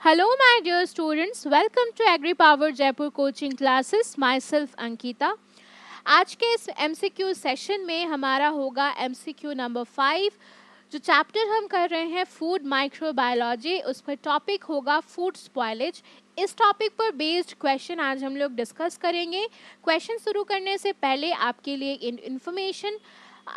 Hello, my dear students. Welcome to Agri Power Jaipur coaching classes. Myself Ankita. आज के इस MCQ session में हमारा होगा MCQ नंबर 5। जो चैप्टर हम कर रहे हैं फूड माइक्रोबायोलॉजी, उस पर टॉपिक होगा फूड स्पॉइलेज। इस टॉपिक पर बेस्ड क्वेश्चन आज हम लोग डिस्कस करेंगे। क्वेश्चन शुरू करने से पहले आपके लिए information,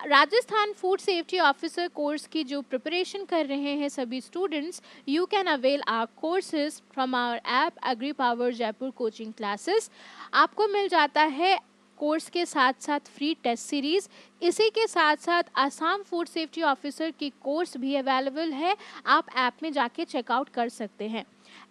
Rajasthan food safety officer course की जो प्रिपरेशन कर रहे हैं सभी students, you can avail our courses from our app Agri Power Jaipur coaching classes. आपको मिल जाता है कोर्स के साथ साथ फ्री टेस्ट सीरीज। इसी के साथ साथ आसाम फूड सेफ्टी ऑफिसर की कोर्स भी अवेलेबल है, आप ऐप में जाके चेकआउट कर सकते हैं।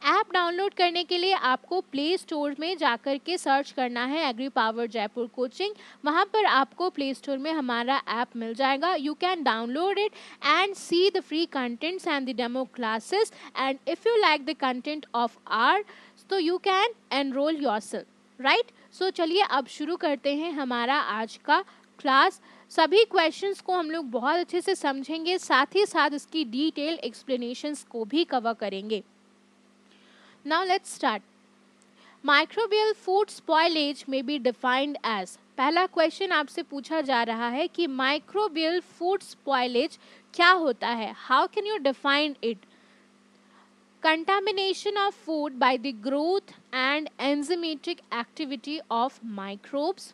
ऐप डाउनलोड करने के लिए आपको प्ले स्टोर में जाकर के सर्च करना है एग्री पावर जयपुर कोचिंग। वहाँ पर आपको प्ले स्टोर में हमारा ऐप मिल जाएगा। You can download it and see the free contents and the demo classes, and if you like the content of our तो you can enrol yourself, right. So चलिए अब शुरू करते हैं हमारा आज का क्लास। सभी क्वेश्चंस को हम लोग बहुत अच्छे से समझेंगे, साथ ही साथ इसकी डिटेल एक्सप्लेनेशंस को भी कवर करेंगे। Now let's start. Microbial food spoilage may be defined as, पहला क्वेश्चन आपसे पूछा जा रहा है कि माइक्रोबियल फूड स्पॉइलेज क्या होता है। How can you define it? Contamination of food by the growth and enzymatic activity of microbes,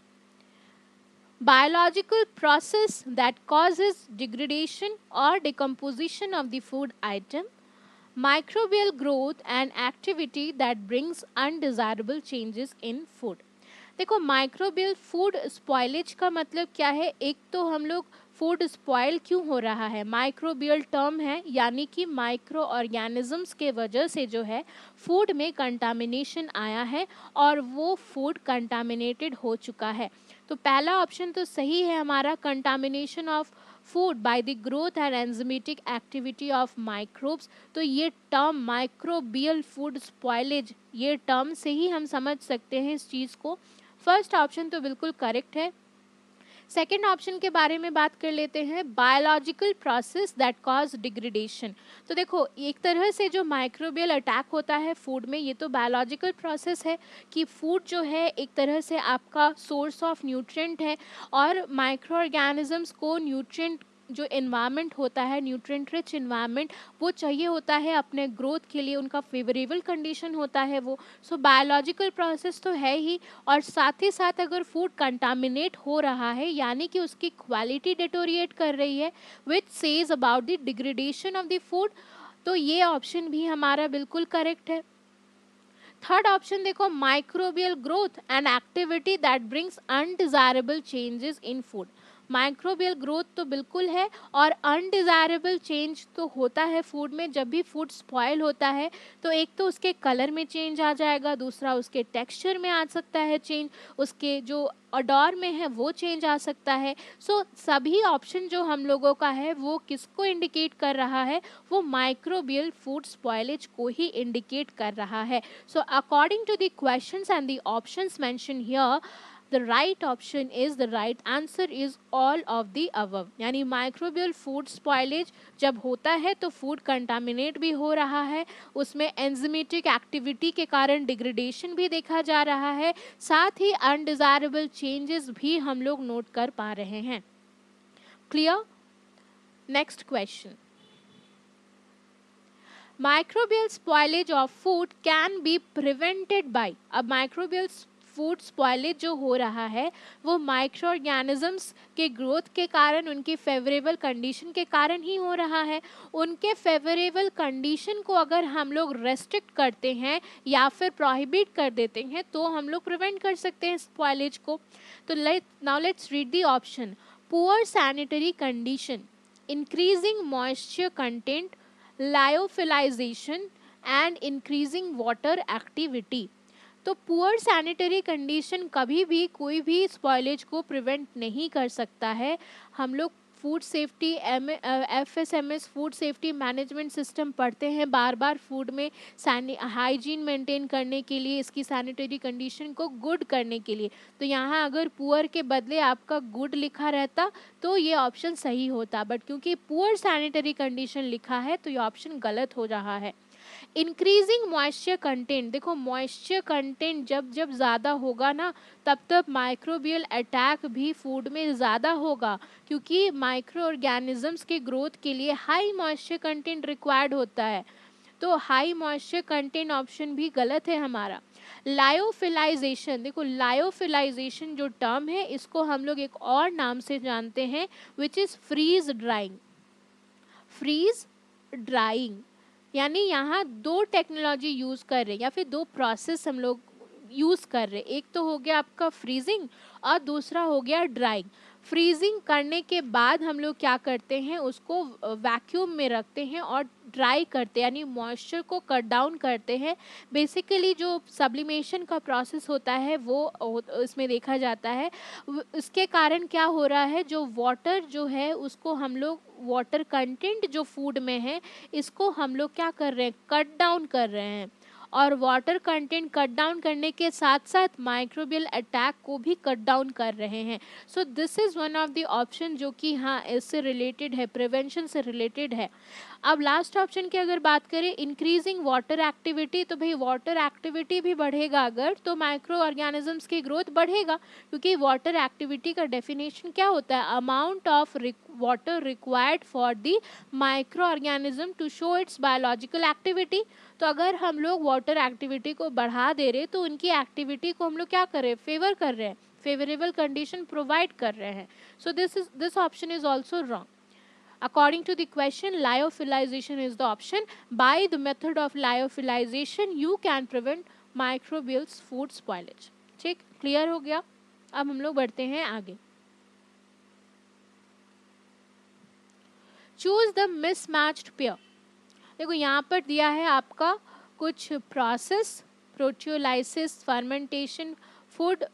biological process that causes degradation or decomposition of the food item, microbial growth and activity that brings undesirable changes in food। देखो, microbial food spoilage का मतलब क्या है। एक तो हम लोग food spoil क्यों हो रहा है, माइक्रोबियल टर्म है, यानी कि माइक्रो ऑर्गेनिजम्स के वजह से जो है फूड में कंटामिनेशन आया है और वो फूड कंटामिनेटेड हो चुका है। तो पहला ऑप्शन तो सही है हमारा, contamination of food by the growth and enzymatic activity of microbes. तो ये टर्म माइक्रोबियल फूड स्पॉइलेज, ये टर्म से ही हम समझ सकते हैं इस चीज़ को। फर्स्ट ऑप्शन तो बिल्कुल करेक्ट है। सेकेंड ऑप्शन के बारे में बात कर लेते हैं, biological process that cause degradation. तो देखो, एक तरह से जो माइक्रोबियल अटैक होता है फूड में, ये तो बायोलॉजिकल प्रोसेस है कि फूड जो है एक तरह से आपका सोर्स ऑफ न्यूट्रिएंट है, और माइक्रो ऑर्गेनिजम्स को न्यूट्रिएंट जो इन्वायरमेंट होता है, न्यूट्रिएंट रिच इन्वायरमेंट, वो चाहिए होता है अपने ग्रोथ के लिए, उनका फेवरेबल कंडीशन होता है वो। सो बायोलॉजिकल प्रोसेस तो है ही, और साथ ही साथ अगर फूड कंटामिनेट हो रहा है यानी कि उसकी क्वालिटी डिटोरिएट कर रही है, which says about the degradation of the food, तो ये ऑप्शन भी हमारा बिल्कुल करेक्ट है। थर्ड ऑप्शन देखो, microbial growth and activity that brings undesirable changes in food. Microbial growth तो बिल्कुल है, और अनडिजायरेबल चेंज तो होता है फूड में। जब भी फूड स्पॉइल होता है तो एक तो उसके कलर में चेंज आ जाएगा, दूसरा उसके टेक्सचर में आ सकता है चेंज, उसके जो ऑडोर में है वो चेंज आ सकता है। सो सभी ऑप्शन जो हम लोगों का है वो किसको इंडिकेट कर रहा है, वो माइक्रोबियल फूड स्पॉइलेज को ही इंडिकेट कर रहा है। So according to the questions and the options mention here, the right option is, the right answer is all of the above। यानी माइक्रोबियल फूड स्पॉइलेज जब होता है तो फूड कंटामिनेट भी हो रहा है, उसमें एंजाइमेटिक एक्टिविटी के कारण डिग्रेडेशन भी देखा जा रहा है, साथ ही अनडिजायरेबल चेंजेस भी हम लोग नोट कर पा रहे हैं। Clear? Next question, microbial spoilage of food can be prevented by. अब माइक्रोबियल फूड स्पॉइलेज जो हो रहा है वो माइक्रो ऑर्गेनिजम्स के ग्रोथ के कारण, उनकी फेवरेबल कंडीशन के कारण ही हो रहा है। उनके फेवरेबल कंडीशन को अगर हम लोग रेस्ट्रिक्ट करते हैं या फिर प्रोहिबिट कर देते हैं तो हम लोग प्रिवेंट कर सकते हैं स्पॉइलेज को। तो now let's read the option. Poor sanitary condition, increasing moisture content, lyophilization and increasing water activity. तो पुअर सैनिटरी कंडीशन कभी भी कोई भी स्पॉइलेज को प्रिवेंट नहीं कर सकता है। हम लोग food safety FSMS food safety management system पढ़ते हैं बार बार फूड में, हाइजीन मेंटेन करने के लिए, इसकी सैनिटरी कंडीशन को गुड करने के लिए। तो यहाँ अगर पुअर के बदले आपका गुड लिखा रहता तो ये ऑप्शन सही होता, बट क्योंकि पुअर सैनिटरी कंडीशन लिखा है तो ये ऑप्शन गलत हो रहा है। इंक्रीजिंग मॉइस्चर कंटेंट, देखो मॉइस्चर कंटेंट जब जब ज़्यादा होगा ना, तब तब माइक्रोबियल अटैक भी फूड में ज़्यादा होगा, क्योंकि माइक्रो ऑर्गेनिजम्स के ग्रोथ के लिए हाई मॉइस्चर कंटेंट रिक्वायर्ड होता है। तो हाई मॉइस्चर कंटेंट ऑप्शन भी गलत है हमारा। लायोफिलाइजेशन, देखो लायोफिलाइजेशन जो टर्म है इसको हम लोग एक और नाम से जानते हैं, which is freeze drying. Freeze drying यानी यहाँ दो टेक्नोलॉजी यूज़ कर रहे हैं, या फिर दो प्रोसेस हम लोग यूज़ कर रहे हैं। एक तो हो गया आपका फ्रीजिंग और दूसरा हो गया ड्राइंग। फ्रीजिंग करने के बाद हम लोग क्या करते हैं, उसको वैक्यूम में रखते हैं और ड्राई करते हैं, यानी मॉइस्चर को कट डाउन करते हैं। बेसिकली जो सब्लिमेशन का प्रोसेस होता है वो इसमें देखा जाता है। इसके कारण क्या हो रहा है, जो वाटर जो है उसको हम लोग, वाटर कंटेंट जो फूड में है इसको हम लोग क्या कर रहे हैं, कट डाउन कर रहे हैं। और वाटर कंटेंट कट डाउन करने के साथ साथ माइक्रोबियल अटैक को भी कट डाउन कर रहे हैं। So this is one of the option जो कि हाँ इससे रिलेटेड है, प्रिवेंशन से रिलेटेड है। अब लास्ट ऑप्शन की अगर बात करें, इंक्रीजिंग वाटर एक्टिविटी, तो भाई वाटर एक्टिविटी भी बढ़ेगा अगर, तो माइक्रो ऑर्गेनिजम्स की ग्रोथ बढ़ेगा, क्योंकि वाटर एक्टिविटी का डेफिनेशन क्या होता है, amount of water required for the micro organism to show its biological activity. तो अगर हम लोग वाटर एक्टिविटी को बढ़ा दे रहे तो उनकी एक्टिविटी को हम लोग क्या कर रहे हैं, फेवर कर रहे हैं, फेवरेबल कंडीशन प्रोवाइड कर रहे हैं। So this option is also wrong. According to the question, lyophilization is the option. By the method of lyophilization, you can prevent microbial food spoilage. ठीक, क्लियर हो गया। अब हम लोग बढ़ते हैं आगे। Choose the mismatched pair. देखो यहाँ पर दिया है आपका कुछ process, proteolysis, fermentation, food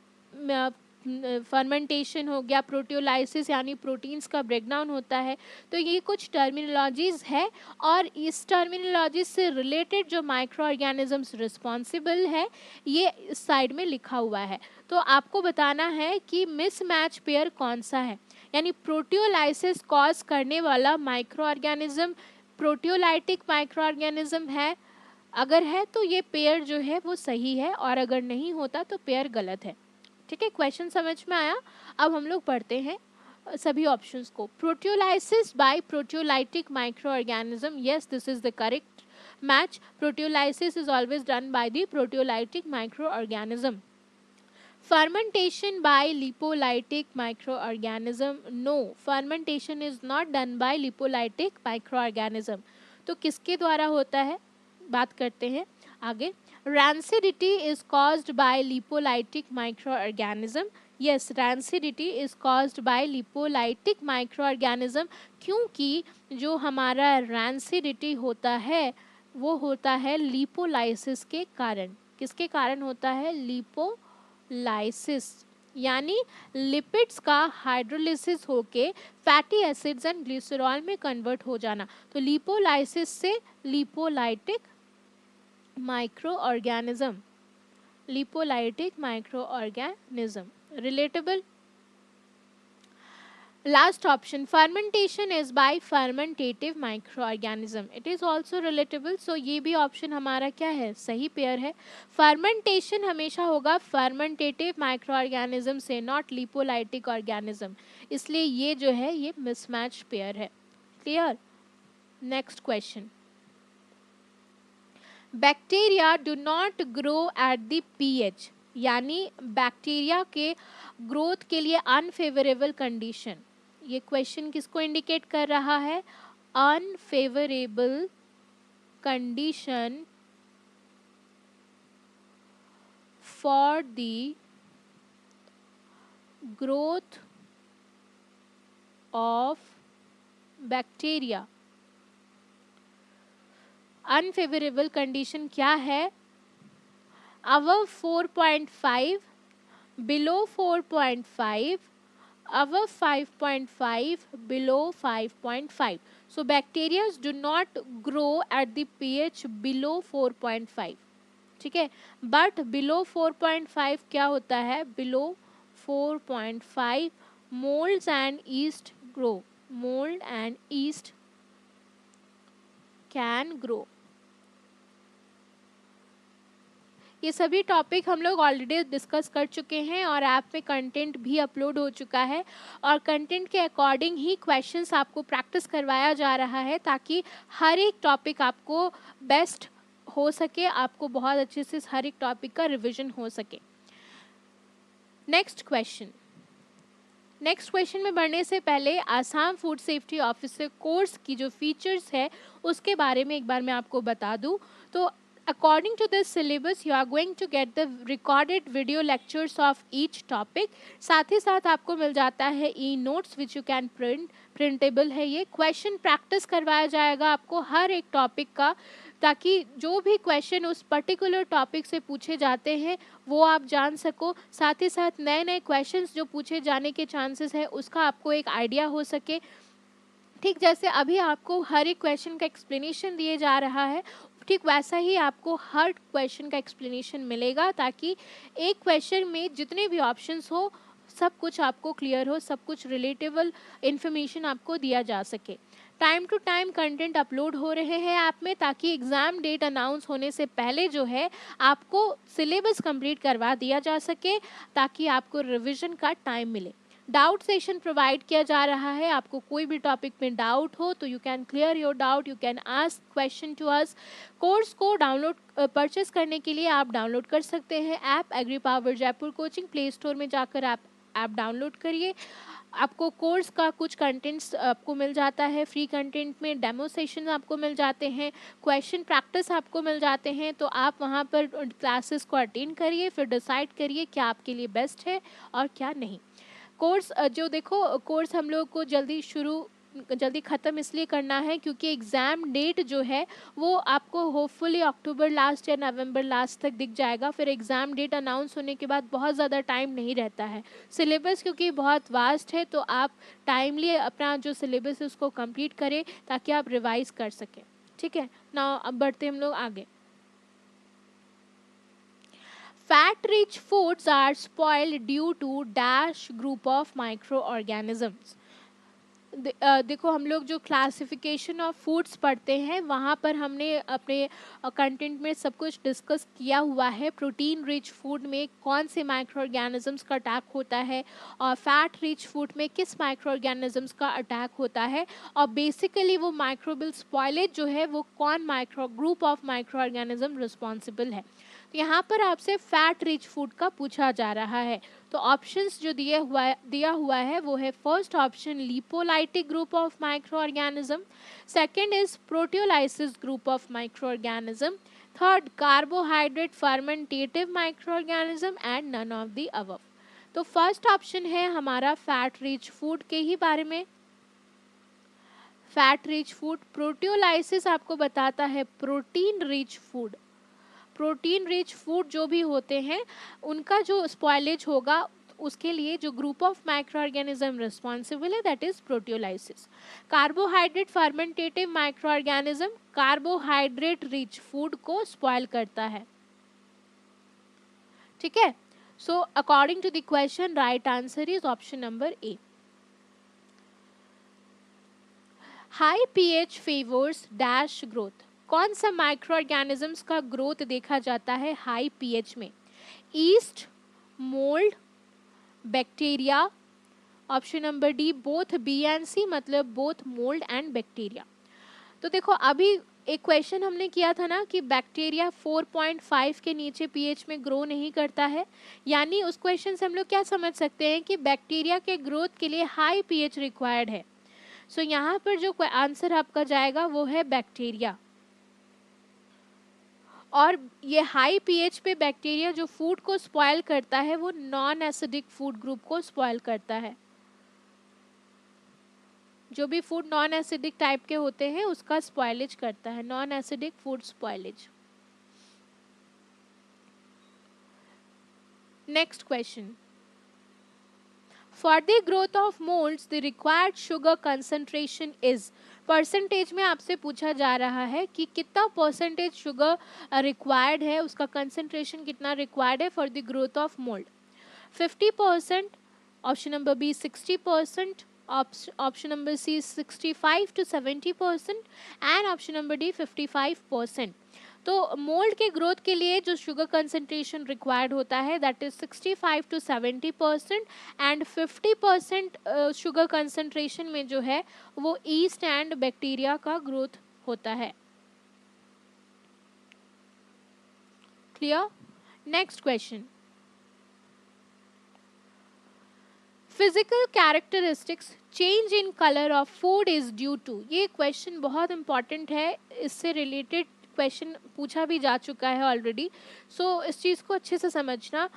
fermentation हो गया, प्रोटियोलाइसिस यानी प्रोटीन्स का ब्रेकडाउन होता है। तो ये कुछ टर्मिनोलॉजीज है, और इस टर्मिनोलॉजीज से रिलेटेड जो माइक्रो ऑर्गेनिजम्स रिस्पॉन्सिबल है ये इस साइड में लिखा हुआ है। तो आपको बताना है कि मिसमैच पेयर कौन सा है, यानी प्रोटियोलाइसिस कॉज करने वाला micro organism proteolytic micro organism है। अगर है तो ये पेयर जो है वो सही है, और अगर नहीं होता तो पेयर गलत है। ठीक है, क्वेश्चन समझ में आया। अब हम लोग पढ़ते हैं सभी ऑप्शंस को। Proteolysis by proteolytic micro organism, yes this is the correct match. Proteolysis is always done by the proteolytic micro organism. Fermentation by lipolytic microorganism, no, fermentation is not done by lipolytic microorganism। तो किसके द्वारा होता है, बात करते हैं आगे। Rancidity is caused by lipolytic microorganism, yes rancidity is caused by lipolytic microorganism, क्योंकि जो हमारा rancidity होता है वो होता है लिपोलाइसिस के कारण। किसके कारण होता है, लिपोलाइसिस, यानी लिपिड्स का हाइड्रोलिसिस होके फैटी एसिड्स एंड ग्लिसरॉल में कन्वर्ट हो जाना। तो लिपोलाइसिस से lipolytic micro organism, lipolytic micro organism, relatable. Last option, fermentation is by fermentative microorganism, it is also relatable। so ये भी ऑप्शन हमारा क्या है, सही पेयर है। fermentation हमेशा होगा fermentative microorganism से, not lipolytic organism, इसलिए ये जो है ये mismatch पेयर है। Clear. Next question, bacteria do not grow at the pH, यानी बैक्टीरिया के ग्रोथ के लिए अनफेवरेबल कंडीशन। ये क्वेश्चन किसको इंडिकेट कर रहा है, unfavourable condition for the growth of bacteria. Unfavourable condition क्या है, above 4.5, below 4.5, above 5.5, below 5.5. So bacteria do not grow at the pH below 4.5, ठीक है। बट बिलो 4.5 क्या होता है, below 4.5 moulds and east grow, mould and east can grow. ये सभी topic हम लोग ऑलरेडी डिस्कस कर चुके हैं और ऐप में कंटेंट भी अपलोड हो चुका है और कंटेंट के अकॉर्डिंग ही क्वेश्चंस आपको प्रैक्टिस करवाया जा रहा है ताकि हर एक टॉपिक आपको बेस्ट हो सके, आपको बहुत अच्छे से हर एक टॉपिक का रिवीजन हो सके। नेक्स्ट क्वेश्चन में बढ़ने से पहले Assam food safety officer course की जो फीचर्स है उसके बारे में एक बार मैं आपको बता दूं। तो according to this syllabus you are going to get the recorded video lectures of each topic. साथ ही साथ आपको मिल जाता है e notes which you can printable है। ये क्वेश्चन प्रैक्टिस करवाया जाएगा आपको हर एक टॉपिक का, ताकि जो भी क्वेश्चन उस पर्टिकुलर टॉपिक से पूछे जाते हैं वो आप जान सको। साथ ही साथ नए नए क्वेश्चंस जो पूछे जाने के चांसेस है उसका आपको एक आइडिया हो सके। ठीक जैसे अभी आपको हर एक क्वेश्चन का एक्सप्लेनेशन दिए जा रहा है, ठीक वैसा ही आपको हर क्वेश्चन का एक्सप्लेनेशन मिलेगा, ताकि एक क्वेश्चन में जितने भी ऑप्शंस हो सब कुछ आपको क्लियर हो, सब कुछ रिलेटेबल इन्फॉर्मेशन आपको दिया जा सके। Time to time content upload हो रहे हैं ऐप में, ताकि एग्ज़ाम डेट अनाउंस होने से पहले जो है आपको सिलेबस कंप्लीट करवा दिया जा सके, ताकि आपको रिवीजन का टाइम मिले। डाउट सेशन प्रोवाइड किया जा रहा है। आपको कोई भी टॉपिक में डाउट हो तो you can clear your doubt, you can ask question to us. Course को डाउनलोड परचेस करने के लिए आप डाउनलोड कर सकते हैं app Agri Power Jaipur coaching. Play Store में जाकर आप ऐप डाउनलोड करिए। आपको कोर्स का कुछ कंटेंट्स आपको मिल जाता है फ्री कंटेंट में, डेमो सेशन आपको मिल जाते हैं, क्वेश्चन प्रैक्टिस आपको मिल जाते हैं। तो आप वहाँ पर क्लासेस को अटेंड करिए, फिर डिसाइड करिए क्या आपके लिए बेस्ट है और क्या नहीं। कोर्स जो देखो, कोर्स हम लोग को जल्दी ख़त्म इसलिए करना है क्योंकि एग्ज़ाम डेट जो है वो आपको होपफुली अक्टूबर लास्ट या नवंबर लास्ट तक दिख जाएगा। फिर एग्ज़ाम डेट अनाउंस होने के बाद बहुत ज़्यादा टाइम नहीं रहता है। सिलेबस क्योंकि बहुत वास्ट है तो आप टाइमली अपना जो सिलेबस है उसको कंप्लीट करें ताकि आप रिवाइज कर सकें। ठीक है ना, अब बढ़ते हम लोग आगे। Fat rich foods are spoiled due to dash group of microorganisms। देखो हम लोग जो क्लासिफिकेशन ऑफ फूड्स पढ़ते हैं वहाँ पर हमने अपने कंटेंट में सब कुछ डिस्कस किया हुआ है। प्रोटीन रिच फूड में कौन से माइक्रो ऑर्गेनिजम्स का अटैक होता है और फैट रिच फूड में किस माइक्रो ऑर्गेनिजम्स का अटैक होता है, और बेसिकली वो माइक्रोबियल स्पॉयलेज जो है वो कौन group of micro organism responsible है। तो यहाँ पर आपसे फैट रिच फूड का पूछा जा रहा है। तो ऑप्शंस जो दिया हुआ है वो है first option lipolytic group of micro organism, second is proteolysis group of micro organism, third carbohydrate fermentative micro organism and none of the above. तो फर्स्ट ऑप्शन है हमारा फैट रिच फूड के ही बारे में। फैट रिच फूड, प्रोटियोलाइसिस आपको बताता है protein rich food. Protein rich food जो भी होते हैं उनका जो स्पॉयलेज होगा उसके लिए जो group of micro organism responsible है that is proteolysis. Carbohydrate fermentative micro organism carbohydrate rich food को स्पॉयल करता है। ठीक है, so according to the question right answer is option number A. High pH favours dash growth. कौन सा micro organisms का growth देखा जाता है हाई पीएच में? Yeast, mould, bacteria. Option number D both B and C, मतलब both mould and bacteria. तो देखो अभी एक क्वेश्चन हमने किया था ना कि बैक्टीरिया 4.5 के नीचे पीएच में ग्रो नहीं करता है, यानी उस क्वेश्चन से हम लोग क्या समझ सकते हैं कि बैक्टीरिया के ग्रोथ के लिए हाई पीएच रिक्वायर्ड है। सो यहाँ पर जो आंसर आपका जाएगा वो है बैक्टीरिया। और ये हाई पीएच पे बैक्टीरिया जो फूड को स्पॉयल करता है वो नॉन एसिडिक फूड ग्रुप को स्पॉयल करता है। जो भी फूड नॉन एसिडिक टाइप के होते हैं उसका स्पॉयलेज करता है, non acidic food spoilage. Next question, for the growth of moulds the required sugar concentration is. Percentage में आपसे पूछा जा रहा है कि कितना परसेंटेज शुगर रिक्वायर्ड है, उसका कंसंट्रेशन कितना रिक्वायर्ड है for the growth of mould. 50%, option number B 60%, option number C 65 to 70% and option number D 55%। तो मोल्ड के ग्रोथ के लिए जो शुगर कंसंट्रेशन रिक्वायर्ड होता है that is 65 to 70%, and 50% sugar concentration में जो है वो ईस्ट एंड बैक्टीरिया का ग्रोथ होता है। Clear? Next question, physical characteristics change in colour of food is due to. ये क्वेश्चन बहुत इंपॉर्टेंट है, इससे रिलेटेड क्वेश्चन पूछा भी जा चुका है ऑलरेडी। सो इस चीज़ को अच्छे से समझना।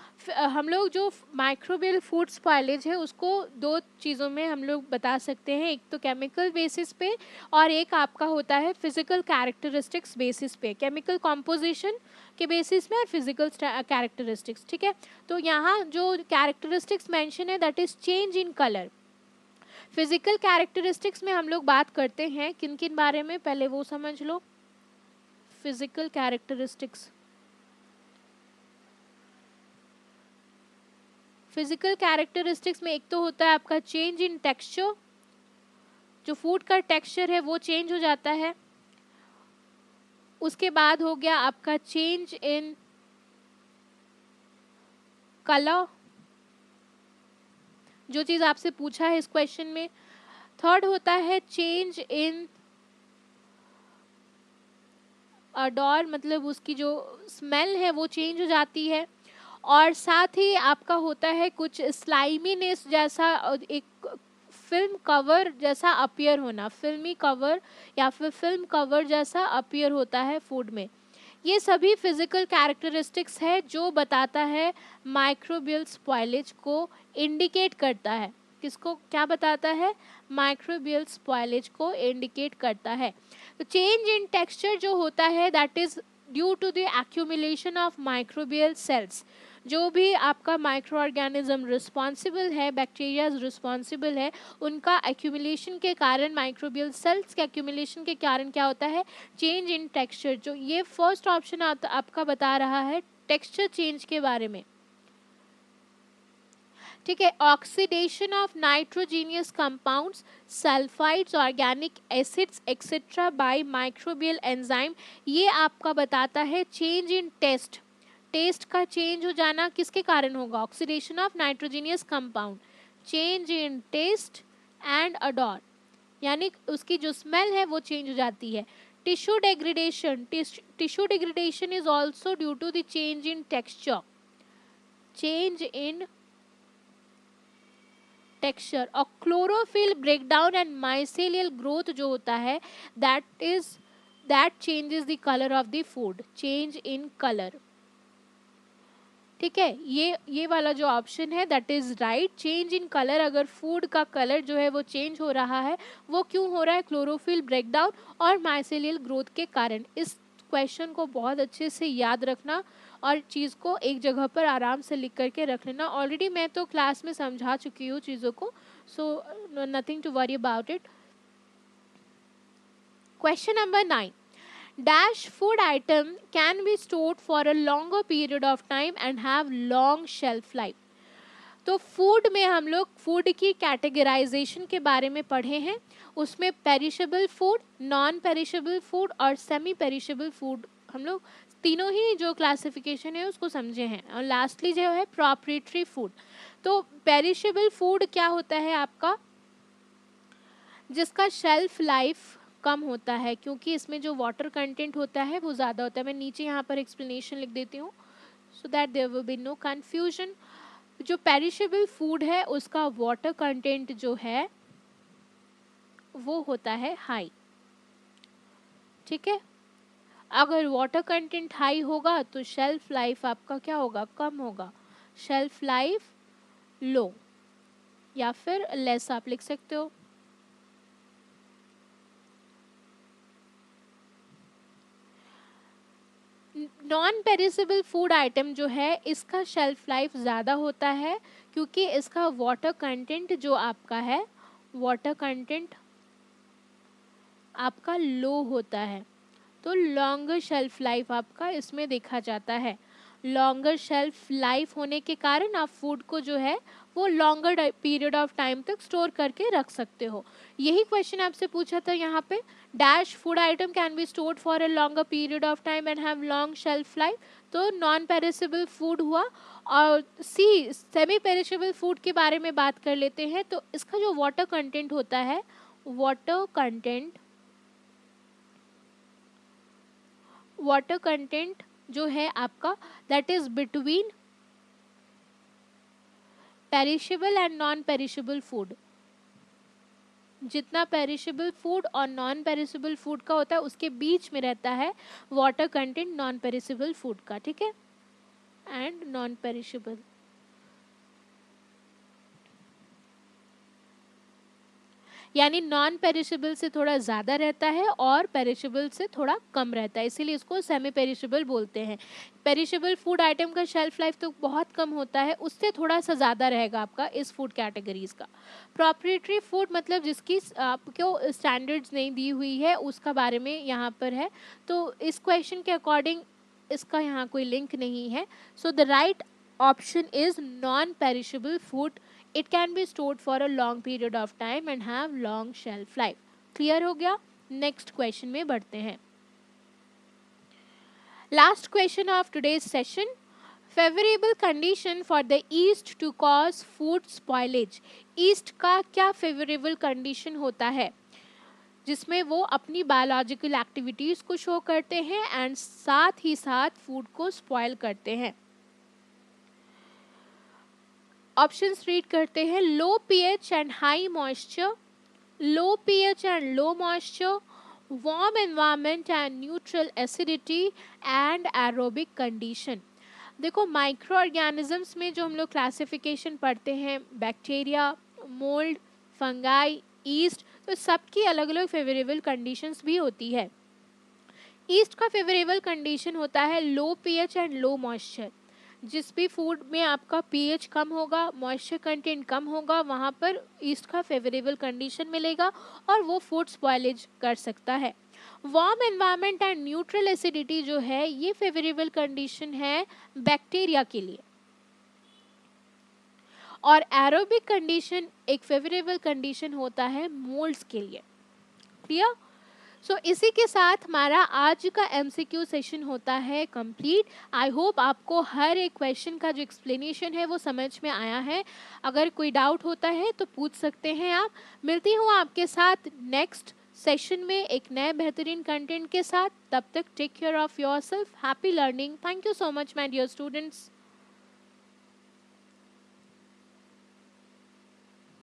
हम लोग जो माइक्रोबियल फूड स्पॉइलेज है उसको दो चीज़ों में हम लोग बता सकते हैं, एक तो केमिकल बेसिस पे और एक आपका होता है फिजिकल कैरेक्टरिस्टिक्स बेसिस पे, केमिकल कॉम्पोजिशन के बेसिस में और फिजिकल कैरेक्टरिस्टिक्स। ठीक है, तो यहाँ जो कैरेक्टरिस्टिक्स मेंशन है that is change in colour. Physical characteristics में हम लोग बात करते हैं किन किन बारे में, पहले वो समझ लो। फिजिकल कैरेक्टरिस्टिक्स, फिजिकल कैरेक्टरिस्टिक्स में एक तो होता है आपका चेंज इन टेक्सचर, जो फूड का टेक्सचर है वो चेंज हो जाता है। उसके बाद हो गया आपका चेंज इन कलर, जो चीज आपसे पूछा है इस क्वेश्चन में। थर्ड होता है चेंज इन अडोर, मतलब उसकी जो स्मेल है वो चेंज हो जाती है। और साथ ही आपका होता है कुछ स्लाइमीनेस जैसा, एक फिल्म कवर जैसा अपीयर होना, फिल्मी कवर या फिर फिल्म कवर जैसा अपीयर होता है फूड में। ये सभी फिजिकल कैरेक्टरिस्टिक्स है जो बताता है माइक्रोबियल स्पॉइलेज को इंडिकेट करता है। किसको क्या बताता है? माइक्रोबियल स्पॉइलेज को इंडिकेट करता है। तो चेंज इन टेक्सचर जो होता है that is due to the accumulation of microbial cells. जो भी आपका माइक्रो ऑर्गेनिज्म रिस्पॉन्सिबल है, बैक्टीरिया रिस्पॉन्सिबल है, उनका एक्यूमुलेशन के कारण, माइक्रोबियल सेल्स के एक्यूमुलेशन के कारण क्या होता है? Change in texture. जो ये फर्स्ट ऑप्शन आपका बता रहा है टेक्सचर चेंज के बारे में। ठीक है, oxidation of nitrogenous compounds, sulphides, organic acids etcetera by microbial enzyme, ये आपका बताता है चेंज इन टेस्ट। टेस्ट का चेंज हो जाना किसके कारण होगा? Oxidation of nitrogenous compound, change in taste and odour, यानी उसकी जो स्मेल है वो चेंज हो जाती है। Tissue degradation, tissue degradation is also due to the change in texture, change in texture. और chlorophyll breakdown and mycelial growth जो होता है that changes the colour of the food, change in colour. ठीक है, ये वाला जो ऑप्शन है that is right, change in colour. अगर फूड का कलर जो है वो चेंज हो रहा है, वो क्यों हो रहा है? क्लोरोफिल ब्रेकडाउन और माइसेलियल ग्रोथ के कारण। इस क्वेश्चन को बहुत अच्छे से याद रखना और चीज़ को एक जगह पर आराम से लिख करके रख लेना। ऑलरेडी मैं तो क्लास में समझा चुकी हूँ चीज़ों को, so nothing to worry about it. Question number 9, dash food item can be stored for a longer period of time and have long shelf life। तो फूड में हम लोग फूड की कैटेगराइजेशन के बारे में पढ़े हैं, उसमें perishable food, non perishable food और सेमी पेरिशेबल फूड, हम लोग तीनों ही जो क्लासिफिकेशन है उसको समझे हैं। और लास्टली जो है प्रोप्रिएटरी फूड। तो पेरिशेबल फूड क्या होता है आपका? जिसका शेल्फ लाइफ कम होता है, क्योंकि इसमें जो वाटर कंटेंट होता है वो ज़्यादा होता है। मैं नीचे यहाँ पर एक्सप्लेनेशन लिख देती हूँ so that there will be no confusion. जो पेरिशेबल फूड है उसका वाटर कंटेंट जो है वो होता है हाई। ठीक है, अगर वाटर कंटेंट हाई होगा तो शेल्फ लाइफ आपका क्या होगा? कम होगा, शेल्फ लाइफ लो या फिर लेस आप लिख सकते हो। नॉन पेरिसेबल फूड आइटम जो है इसका शेल्फ लाइफ ज़्यादा होता है, क्योंकि इसका वाटर कंटेंट जो आपका है, वाटर कंटेंट आपका लो होता है, तो लॉन्गर शेल्फ लाइफ आपका इसमें देखा जाता है। लॉन्गर शेल्फ लाइफ होने के कारण आप फूड को जो है वो लॉन्गर पीरियड ऑफ टाइम तक स्टोर करके रख सकते हो। यही क्वेश्चन आपसे पूछा था यहाँ पे, dash food item can be stored for a longer period of time and have long shelf life, तो नॉन पेरिसेबल फूड हुआ। और सी सेमी पेरिशेबल फूड के बारे में बात कर लेते हैं, तो इसका जो वाटर कंटेंट होता है, वाटर कंटेंट जो है आपका, that is between perishable and non perishable food. जितना पेरिशेबल फूड और नॉन पेरिशेबल फूड का होता है उसके बीच में रहता है water content non perishable food का, ठीक है, एंड नॉन पेरिशेबल। यानी नॉन पेरिशेबल से थोड़ा ज़्यादा रहता है और पेरिशेबल से थोड़ा कम रहता है, इसीलिए इसको सेमी पेरिशेबल बोलते हैं। पेरिशेबल फूड आइटम का शेल्फ लाइफ तो बहुत कम होता है, उससे थोड़ा सा ज़्यादा रहेगा आपका इस फूड कैटेगरीज का। प्रॉप्रिएटरी फूड मतलब जिसकी आपको स्टैंडर्ड्स नहीं दी हुई है, उसका बारे में यहाँ पर है। तो इस क्वेश्चन के अकॉर्डिंग इसका यहाँ कोई लिंक नहीं है। So the right option is non perishable food, it can be stored for a long period of time and have long shelf life। Clear हो गया? नेक्स्ट क्वेश्चन में बढ़ते हैं। Last question of today's session, favourable condition for the yeast to cause food spoilage. Yeast का क्या favourable condition होता है जिसमें वो अपनी बायोलॉजिकल एक्टिविटीज को शो करते हैं एंड साथ ही साथ फूड को स्पॉइल करते हैं। ऑप्शंस रीड करते हैं, low pH and high moisture, low pH and low moisture, warm environment and neutral acidity and aerobic condition. देखो माइक्रो ऑर्गेनिजम्स में जो हम लोग क्लासिफिकेशन पढ़ते हैं, बैक्टीरिया, मोल्ड, फंगाई, ईस्ट, तो सबकी अलग अलग फेवरेबल कंडीशंस भी होती है। ईस्ट का फेवरेबल कंडीशन होता है लो पीएच एंड लो मॉइस्चर। जिस भी फूड में आपका पीएच कम होगा, मॉइस्चर कंटेंट कम होगा, वहाँ पर ईस्ट का फेवरेबल कंडीशन मिलेगा और वो फूड स्पॉइलेज कर सकता है। Warm environment and neutral acidity जो है, ये फेवरेबल कंडीशन है बैक्टीरिया के लिए, और एरोबिक कंडीशन एक फेवरेबल कंडीशन होता है मोल्ड्स के लिए। क्लियर? सो इसी के साथ हमारा आज का MCQ सेशन होता है कंप्लीट। आई होप आपको हर एक क्वेश्चन का जो एक्सप्लेनेशन है वो समझ में आया है। अगर कोई डाउट होता है तो पूछ सकते हैं आप। मिलती हूँ आपके साथ नेक्स्ट सेशन में एक नए बेहतरीन कंटेंट के साथ। तब तक take care of yourself, happy learning. Thank you so much my dear students.